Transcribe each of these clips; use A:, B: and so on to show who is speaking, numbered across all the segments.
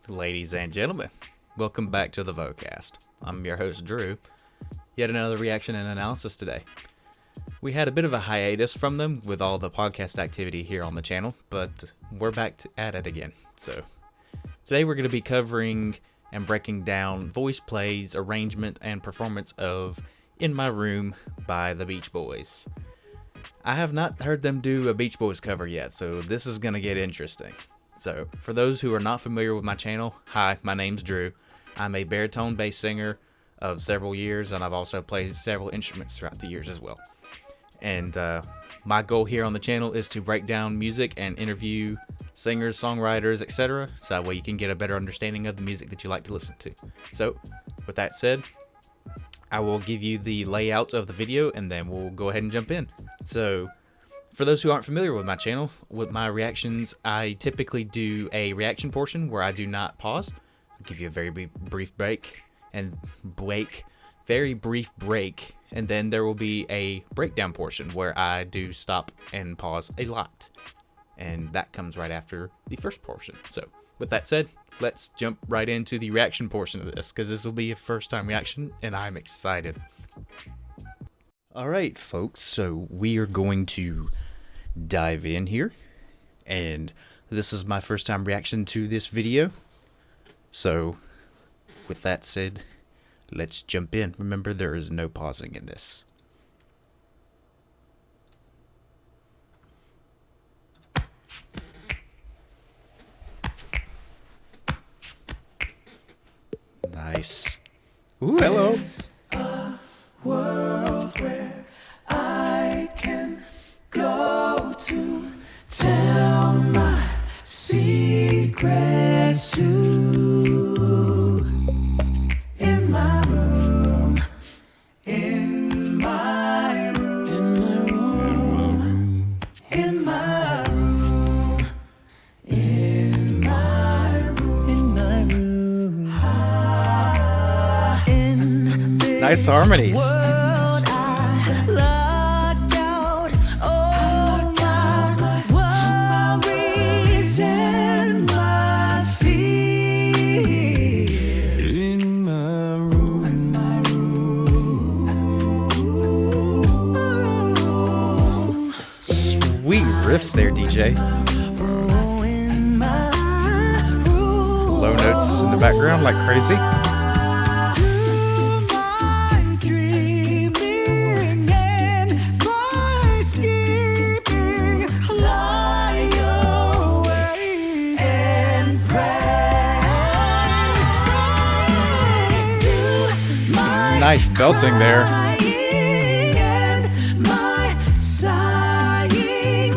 A: Ladies and gentlemen, welcome back to the Vocast. I'm your host, Drew. Yet another reaction and analysis today. We had a bit of a hiatus from them with all the podcast activity here on the channel, but we're back at it again. So today we're going to be covering and breaking down Voiceplay's arrangement and performance of In My Room by the Beach Boys. I have not heard them do a Beach Boys cover yet, so this is going to get interesting. So, for those who are not familiar with my channel, hi, my name's Drew. I'm a baritone bass singer of several years, and I've also played several instruments throughout the years as well. And my goal here on the channel is to break down music and interview singers, songwriters, etc. So that way you can get a better understanding of the music that you like to listen to. So, with that said, I will give you the layout of the video, and then we'll go ahead and jump in. So, for those who aren't familiar with my channel, with my reactions, I typically do a reaction portion where I do not pause. I'll give you a very brief break, and then there will be a breakdown portion where I do stop and pause a lot. And that comes right after the first portion. So, with that said, let's jump right into the reaction portion of this, because this will be a first time reaction, and I'm excited. Alright folks, so we are going to dive in here, and this is my first time reaction to this video. So, with that said, let's jump in. Remember, there is no pausing in this. Nice. Ooh, hello.
B: A world where I can go to tell my secrets to. In my room, in my room, in my room, in my room, in my room, in this
A: Nice harmonies.
B: world I locked out all my worries and my fears. In my room, in my room,
A: Sweet riffs there, DJ.
B: oh, in my room.
A: Low notes in the background like crazy.
B: Do my dreaming and my sleeping, lie awake and pray. Do my
A: Nice belting there.
B: crying and my sighing,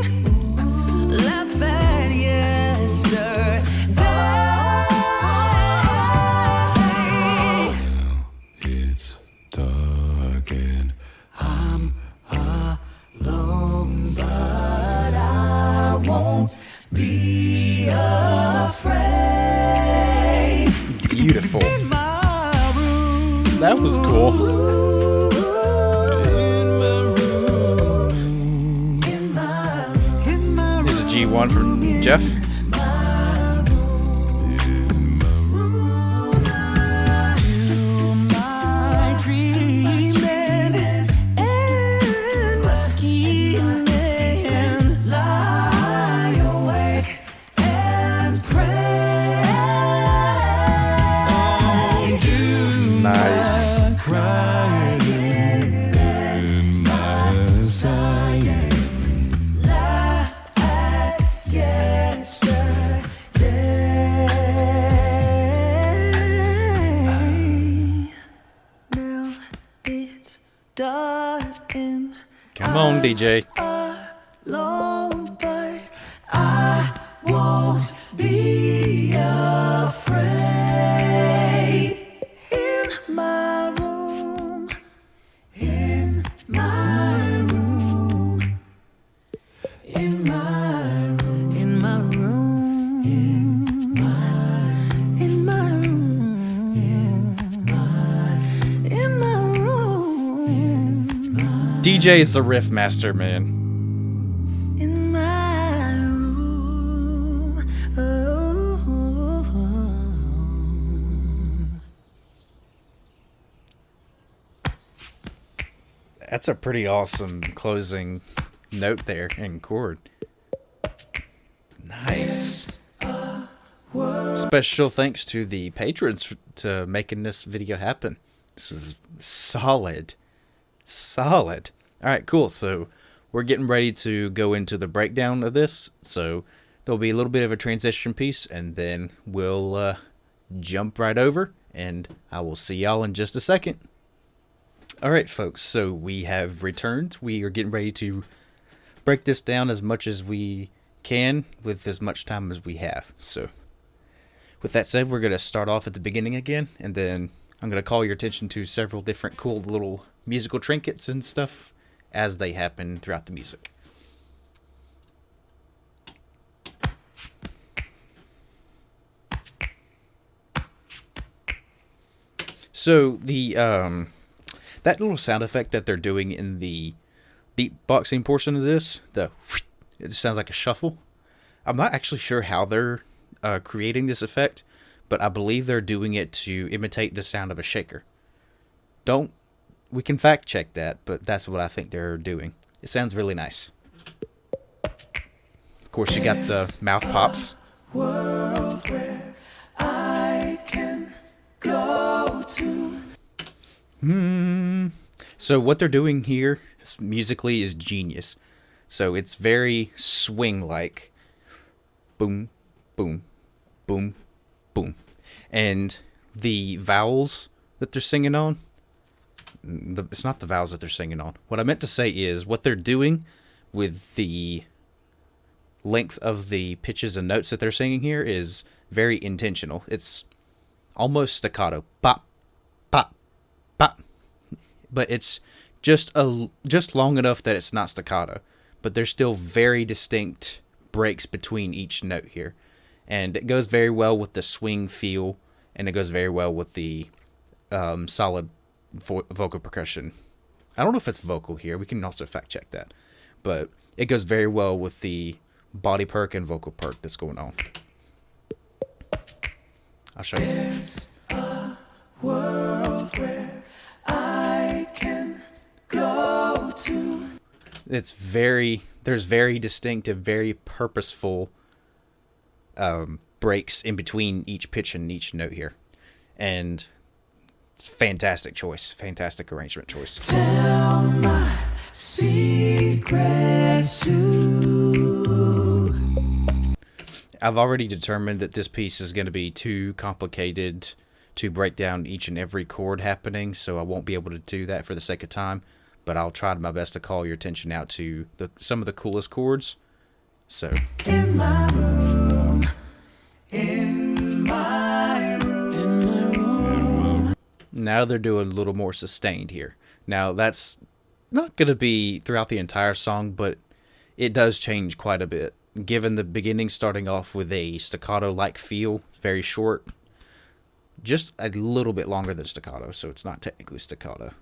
B: laugh at yesterday.
C: It's dark and
B: I'm alone, but I won't be afraid.
A: Beautiful.
B: In my room,
A: That was cool.
B: in my
A: Here's a G1 from Jeff.
B: my dreaming and my scheming, lie awake and pray.
A: Nice.
B: Crying
C: in my
B: sighing, laugh at yesterday. Now it's dark and
A: Come on, DJ.
B: alone, but I won't be afraid. In my room, in my room, in my room, in my room, in my room, in my room.
A: DJ is the riff master, man.
B: In my room, oh,
A: That's a pretty awesome closing note there and chord. Nice. Special thanks to the patrons to making this video happen. This was solid. Solid. All right, cool. So we're getting ready to go into the breakdown of this. So there'll be a little bit of a transition piece, and then we'll jump right over, and I will see y'all in just a second. All right, folks. So we have returned. We are getting ready to break this down as much as we can with as much time as we have. So with that said, we're going to start off at the beginning again, and then I'm going to call your attention to several different cool little musical trinkets and stuff as they happen throughout the music. So the that little sound effect that they're doing in the beatboxing portion of this, it sounds like a shuffle. I'm not actually sure how they're creating this effect, but I believe they're doing it to imitate the sound of a shaker. We can fact check that, but that's what I think they're doing. It sounds really nice. Of course, you got the mouth pops.
B: World where I can go to.
A: So what they're doing here musically is genius. So it's very swing-like. Boom, boom, boom, boom. And the vowels that they're singing on, it's not the vowels that they're singing on. What I meant to say is what they're doing with the length of the pitches and notes that they're singing here is very intentional. It's almost staccato. Bop, bop, bop. But it's just long enough that it's not staccato. But there's still very distinct breaks between each note here. And it goes very well with the swing feel, and it goes very well with the solid vocal percussion. I don't know if it's vocal here. We can also fact check that. But it goes very well with the body perk and vocal perk that's going on. I'll show you.
B: There's a world where I can go to.
A: There's very distinctive, very purposeful breaks in between each pitch and each note here. And fantastic choice. Fantastic arrangement choice.
B: Tell my secrets to.
A: I've already determined that this piece is going to be too complicated to break down each and every chord happening, so I won't be able to do that for the sake of time, but I'll try my best to call your attention out to some of the coolest chords. So
B: In my room, in my room.
A: now they're doing a little more sustained here. Now that's not going to be throughout the entire song, but it does change quite a bit. Given the beginning starting off with a staccato-like feel, very short, just a little bit longer than staccato, so it's not technically staccato,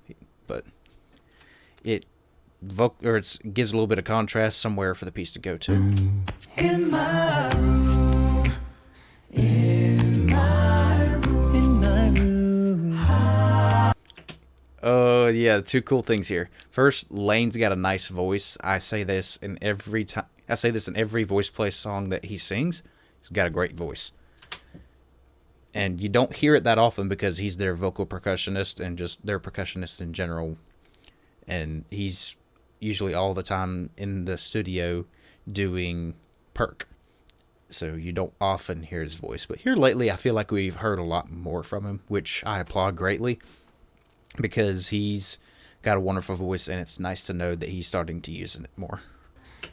A: but it gives a little bit of contrast, somewhere for the piece to go to.
B: In my room, in my room, in my room.
A: Oh, yeah, two cool things here. First, Lane's got a nice voice. I say this in every Voiceplay song that he sings. He's got a great voice. And you don't hear it that often because he's their vocal percussionist and just their percussionist in general. And he's usually all the time in the studio doing perk. So you don't often hear his voice. But here lately, I feel like we've heard a lot more from him, which I applaud greatly, because he's got a wonderful voice, and it's nice to know that he's starting to use it more.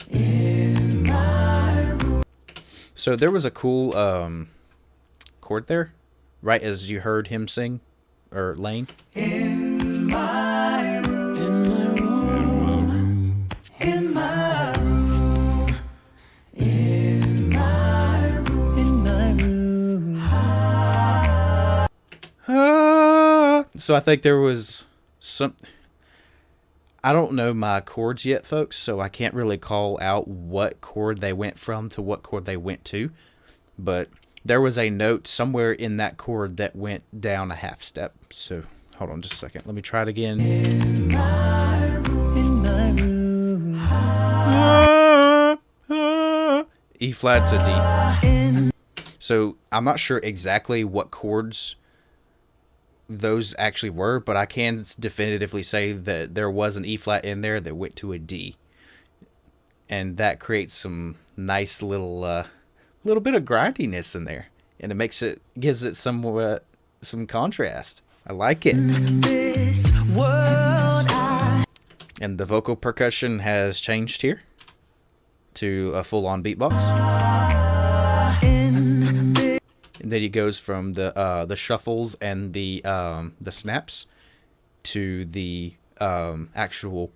B: In my room.
A: So there was a cool chord there, right as you heard him sing, or Lane.
B: In my room, in my room, in my room, in my room.
A: So I think there was some... I don't know my chords yet, folks, so I can't really call out what chord they went from to what chord they went to. But there was a note somewhere in that chord that went down a half step. So hold on just a second. Let me try it again.
B: In my room.
A: E flat to D. So I'm not sure exactly what chords those actually were, but I can definitively say that there was an E flat in there that went to a D, and that creates some nice little bit of grindiness in there, and gives it some contrast. I like it. And the vocal percussion has changed here to a full-on beatbox. And then he goes from the shuffles and the snaps to the actual.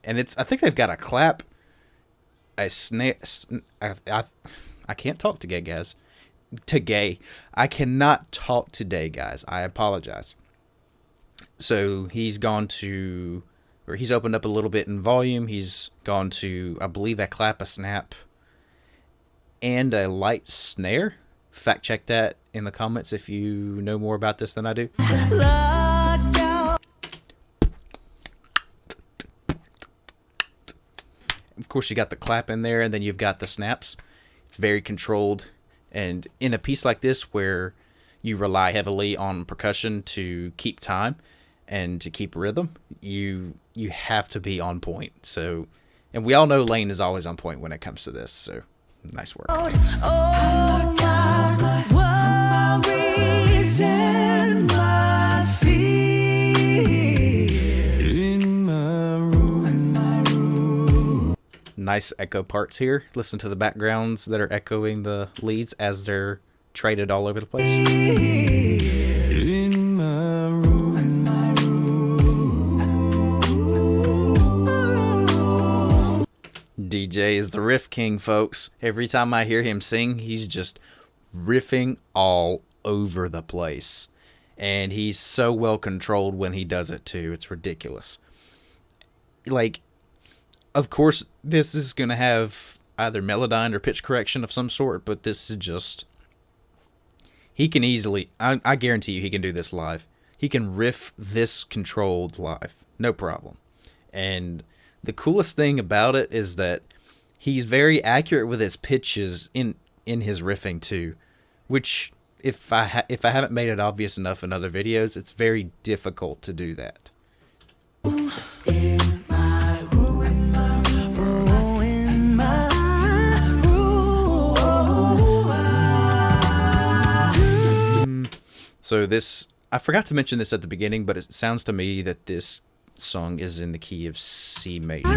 A: And I think they've got a clap, a snare. I can't talk today, guys. I cannot talk today, guys. I apologize. So he's opened up a little bit in volume. He's gone to, I believe, a clap, a snap, and a light snare. Fact check that in the comments if you know more about this than I do. Of course, you got the clap in there, and then you've got the snaps. It's very controlled. And in a piece like this where you rely heavily on percussion to keep time and to keep rhythm, you have to be on point. So, and we all know Lane is always on point when it comes to this. So, nice work. Nice echo parts here. Listen to the backgrounds that are echoing the leads as they're traded all over the place.
C: In my room.
A: DJ is the riff king, folks. Every time I hear him sing, he's just riffing all over the place. And he's so well controlled when he does it too. It's ridiculous. Like, of course, this is going to have either melodyne or pitch correction of some sort, but this is just... He can easily... I guarantee you he can do this live. He can riff this controlled live. No problem. And the coolest thing about it is that he's very accurate with his pitches in his riffing too, which if I haven't made it obvious enough in other videos, it's very difficult to do that. So this, I forgot to mention this at the beginning, but it sounds to me that this song is in the key of C major.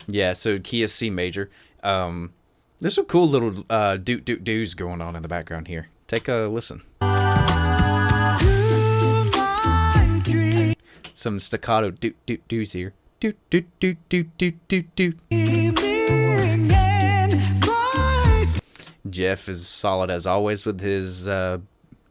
A: Yeah, so key is C major. There's some cool little doot-doot-doos going on in the background here. Take a listen. Some staccato doot-doot-doos here. Doot, doot, doot, doot, doot, doot, doot. Jeff is solid as always with his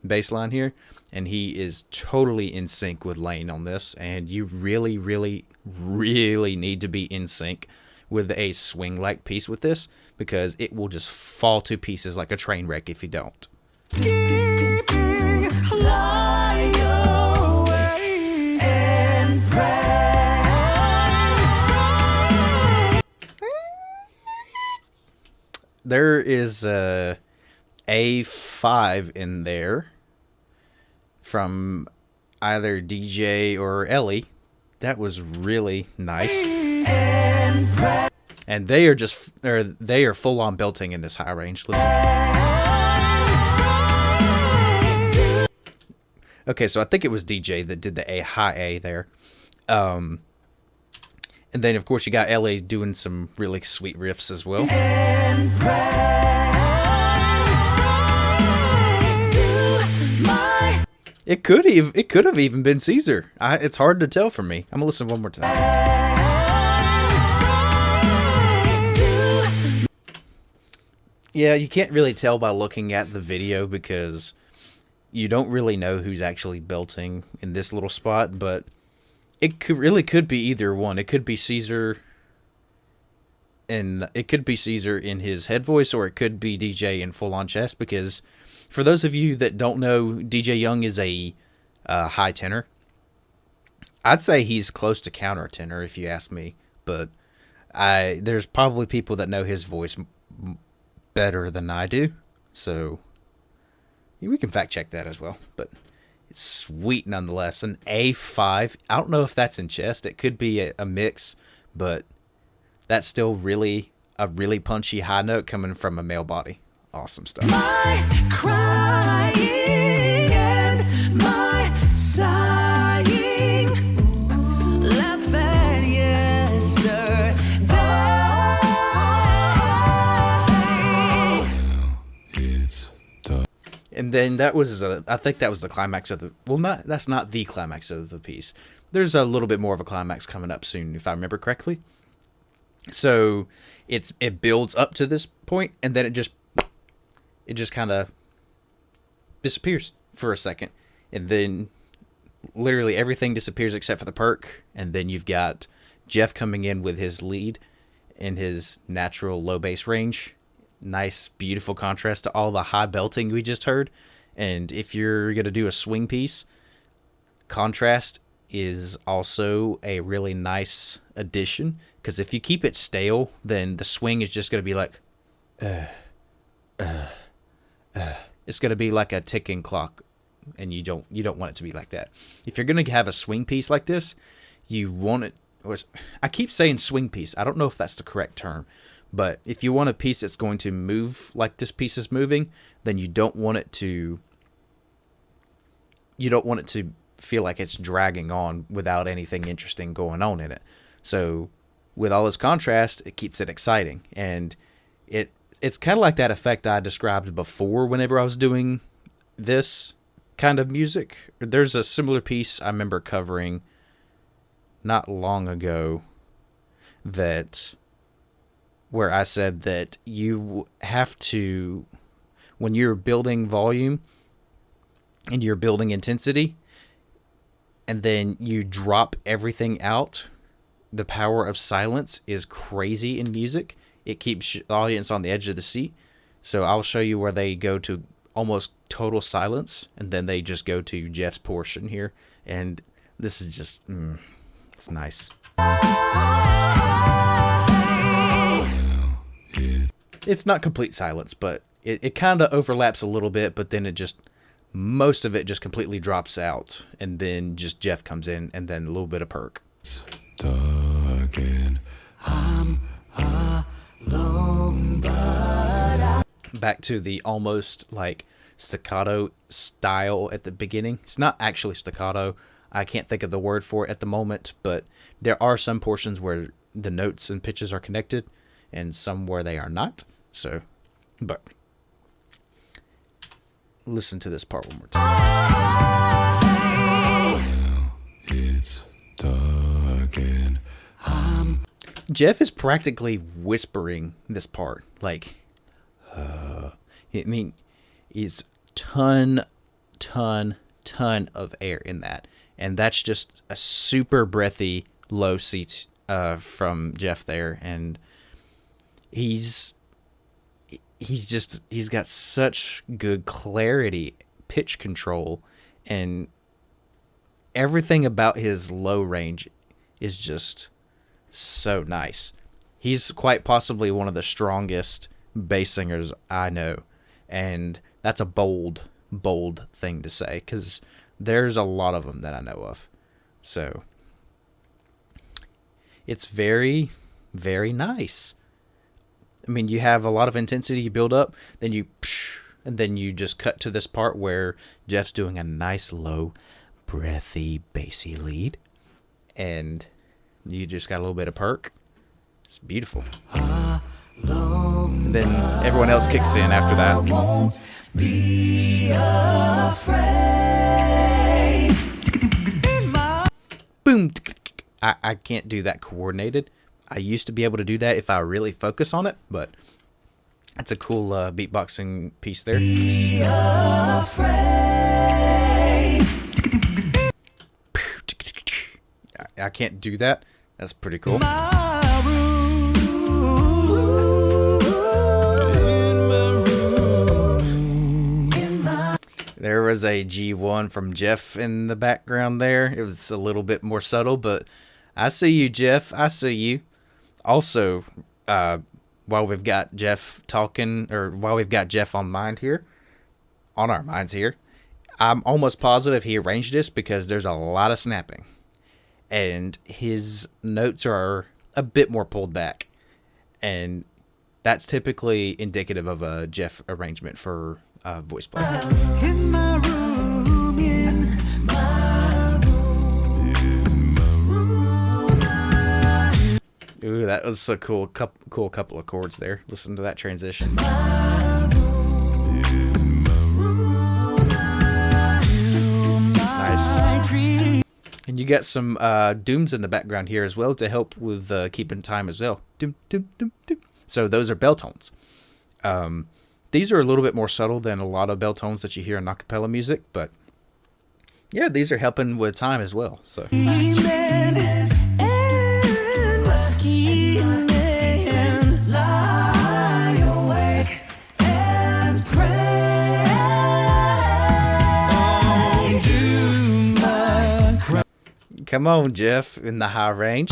A: bass line here, and he is totally in sync with Lane on this, and you really, really, really need to be in sync with a swing-like piece with this, because it will just fall to pieces like a train wreck if you don't. There is a A5 in there from either DJ or Ellie. That was really nice. And they are full on belting in this high range. Listen. Okay, so I think it was DJ that did the A high A there. And then, of course, you got Ellie doing some really sweet riffs as well. It could have even been Caesar. It's hard to tell for me. I'm gonna listen one more time. Yeah, you can't really tell by looking at the video because you don't really know who's actually belting in this little spot, but it could be either one. It could be Caesar, and it could be Caesar in his head voice, or it could be DJ in full on chest, because For those of you that don't know, DJ Young is a high tenor. I'd say he's close to counter tenor if you ask me, but there's probably people that know his voice better than I do, so we can fact check that as well. But it's sweet nonetheless. An A5. I don't know if that's in chest. It could be a mix, but that's still really a really punchy high note coming from a male body. Awesome stuff.
B: My crying and my sighing, laughing yesterday.
A: And then that was, I think that was the climax of the, that's not the climax of the piece. There's a little bit more of a climax coming up soon, if I remember correctly. So it builds up to this point, and then it just kind of disappears for a second. And then literally everything disappears except for the perk. And then you've got Jeff coming in with his lead in his natural low bass range. Nice, beautiful contrast to all the high belting we just heard. And if you're going to do a swing piece, contrast is also a really nice addition. Because if you keep it stale, then the swing is just going to be like, it's going to be like a ticking clock, and you don't want it to be like that. If you're going to have a swing piece like this, you want it. I keep saying swing piece. I don't know if that's the correct term, but if you want a piece that's going to move like this piece is moving, then you don't want it to feel like it's dragging on without anything interesting going on in it. So with all this contrast, it keeps it exciting, and it's kind of like that effect I described before whenever I was doing this kind of music. There's a similar piece I remember covering not long ago where I said that you have to, when you're building volume and you're building intensity, and then you drop everything out, the power of silence is crazy in music. It keeps the audience on the edge of the seat. So I'll show you where they go to almost total silence, and then they just go to Jeff's portion here. And this is just, it's nice. It's not complete silence, but it kind of overlaps a little bit, but then most of it just completely drops out. And then just Jeff comes in, and then a little bit of perk. Back to the almost like staccato style at the beginning. It's not actually staccato. I can't think of the word for it at the moment, but there are some portions where the notes and pitches are connected and some where they are not. So, but listen to this part one more time. It's dark and Jeff is practically whispering this part. Like, it's ton of air in that. And that's just a super breathy low C from Jeff there. And he's got such good clarity, pitch control, and everything about his low range is just so nice. He's quite possibly one of the strongest bass singers I know, and that's a bold thing to say, because there's a lot of them that I know of. So it's very, very nice. I mean, you have a lot of intensity, you build up, then and then you just cut to this part where Jeff's doing a nice low, breathy, bassy lead, and you just got a little bit of perk. It's beautiful. And then everyone else kicks in after that.
B: Won't be afraid.
A: Boom. I can't do that coordinated. I used to be able to do that if I really focus on it, but that's a cool beatboxing piece there.
B: Be afraid.
A: I can't do that. That's pretty cool.
B: My room. In my
A: There was a G1 from Jeff in the background there. It was a little bit more subtle, but I see you, Jeff. I see you. Also, while we've got Jeff talking, or while we've got Jeff on our minds here, I'm almost positive he arranged this because there's a lot of snapping. And his notes are a bit more pulled back. And that's typically indicative of a Jeff arrangement for Voiceplay.
B: In my room, in my room.
A: Ooh, that was a cool couple of chords there. Listen to that transition. Nice. And you got some dooms in the background here as well to help with keeping time as well. Doom, doom, doom, doom. So those are bell tones. These are a little bit more subtle than a lot of bell tones that you hear in acapella music, but yeah, these are helping with time as well. So. Come on, Jeff, in the high range.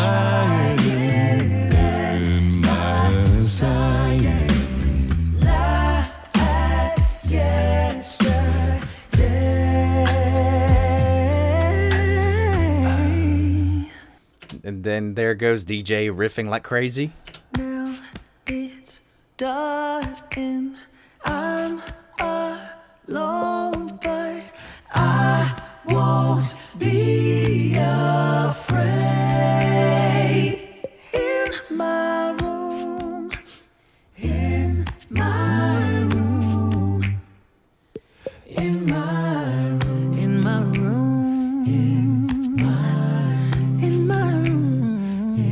A: And then there goes DJ riffing like crazy.
B: Now it's dark and I'm alone, but I won't be afraid. In my room, in my room, in my room, in my room, in my room,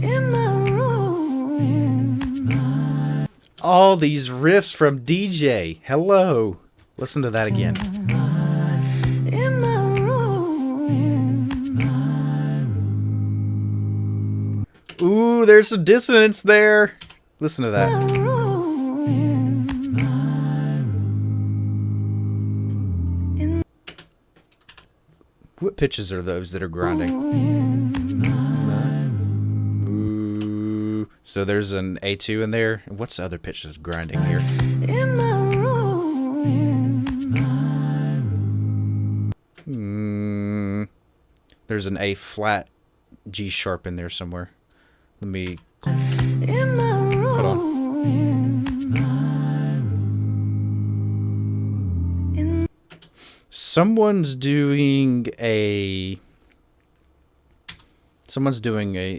B: in my room.
A: All these riffs from DJ. Hello. Listen to that again.
B: In my room.
A: Ooh, there's some dissonance there. Listen to that. What pitches are those that are grinding? Ooh. So there's an A2 in there. What's the other pitch that's grinding here?
B: In my
A: There's an A flat G sharp in there somewhere. Let me.
B: in my
A: Hold on. Someone's doing a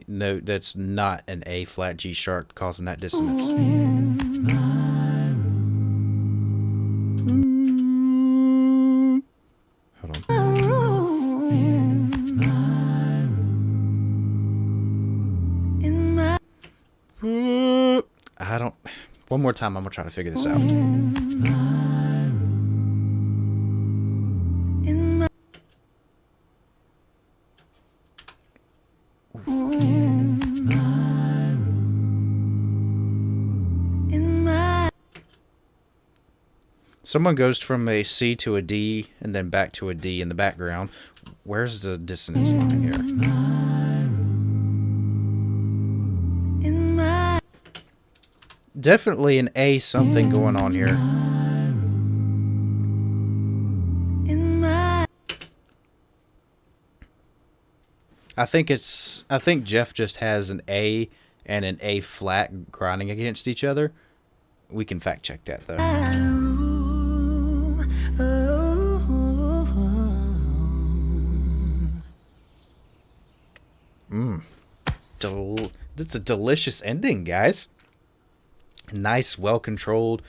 A: note that's not an A flat G sharp, causing that dissonance. Hold on. I don't. One more time, I'm gonna try to figure this out. Someone goes from a C to a D and then back to a D in the background. Where's the dissonance line here? Definitely an A something going on here. I think Jeff just has an A and an A flat grinding against each other. We can fact check that though. That's a delicious ending, guys. Nice, well-controlled,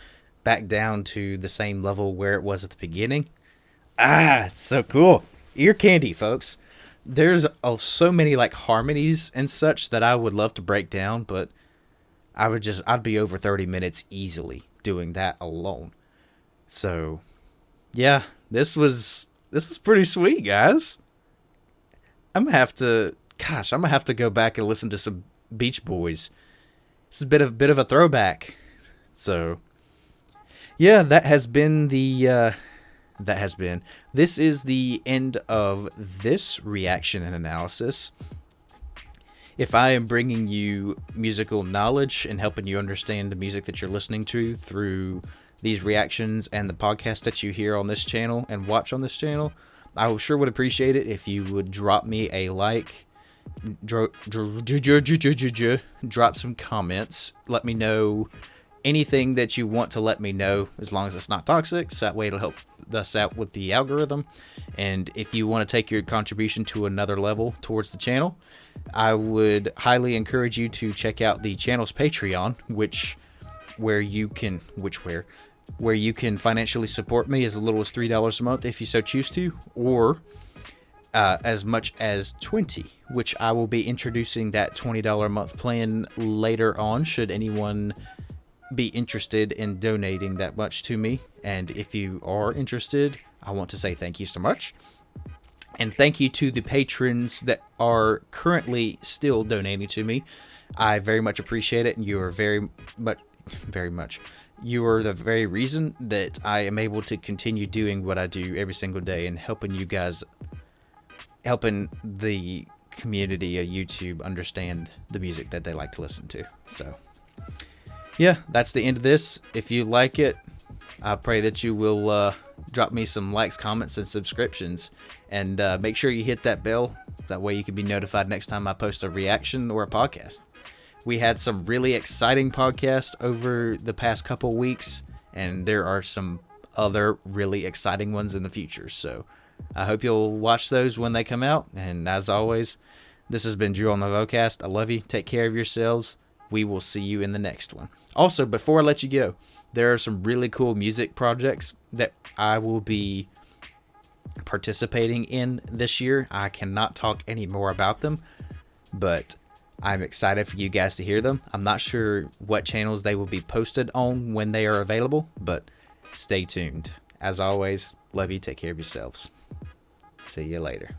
A: back down to the same level where it was at the beginning. It's so cool. Ear candy, folks. There's so many like harmonies and such that I would love to break down, but I'd be over 30 minutes easily doing that alone. So, yeah, this was pretty sweet, guys. I'm gonna have to go back and listen to some Beach Boys. It's a bit of a throwback. So, yeah, this is the end of this reaction and analysis. If I am bringing you musical knowledge and helping you understand the music that you're listening to through these reactions and the podcast that you hear on this channel and watch on this channel, I sure would appreciate it if you would drop me a like, drop some comments, let me know anything that you want to let me know, as long as it's not toxic, so that way it'll help us out with the algorithm. And if you want to take your contribution to another level towards the channel, I would highly encourage you to check out the channel's Patreon, where you can financially support me as little as $3 a month if you so choose to, or as much as $20, which I will be introducing that $20 a month plan later on, should anyone be interested in donating that much to me. And if you are interested, I want to say thank you so much. And thank you to the patrons that are currently still donating to me. I very much appreciate it, and you are very much. You are the very reason that I am able to continue doing what I do every single day and helping you guys, helping the community of YouTube understand the music that they like to listen to. So, yeah, that's the end of this. If you like it, I pray that you will drop me some likes, comments, and subscriptions. And make sure you hit that bell. That way you can be notified next time I post a reaction or a podcast. We had some really exciting podcasts over the past couple weeks, and there are some other really exciting ones in the future. So I hope you'll watch those when they come out. And as always, this has been Drew on the Vocast. I love you. Take care of yourselves. We will see you in the next one. Also, before I let you go, there are some really cool music projects that I will be participating in this year. I cannot talk any more about them, but I'm excited for you guys to hear them. I'm not sure what channels they will be posted on when they are available, but stay tuned. As always, love you. Take care of yourselves. See you later.